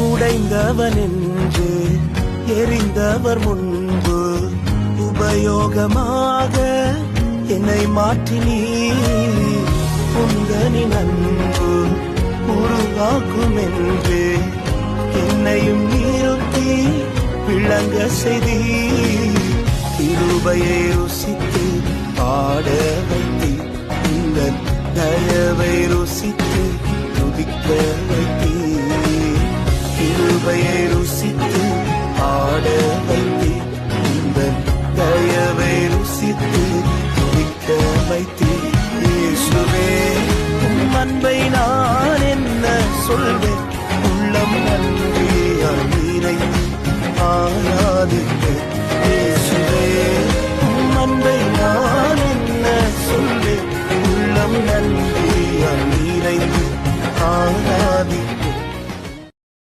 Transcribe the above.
உடைந்தவன் என்று எரிந்தவர் முன்பு உபயோகமாக என்னை மாற்றினீ. உந்தனின் அன்பு உருவாக்கும் என்று என்னையும் நிறுத்தி விளங்க செய்தி. கிருபையை ருசித்து பாட வைத்தி, இந்த தயவை ருசித்து துதிக்க வைத்தி. கிருபையை ருசித்து பாட வைத்தி, இந்த தயவை ருசித்து துதிக்க வைத்தி. இயேசுவே, உம் அன்பை நான் என்ன சொல்வேன்?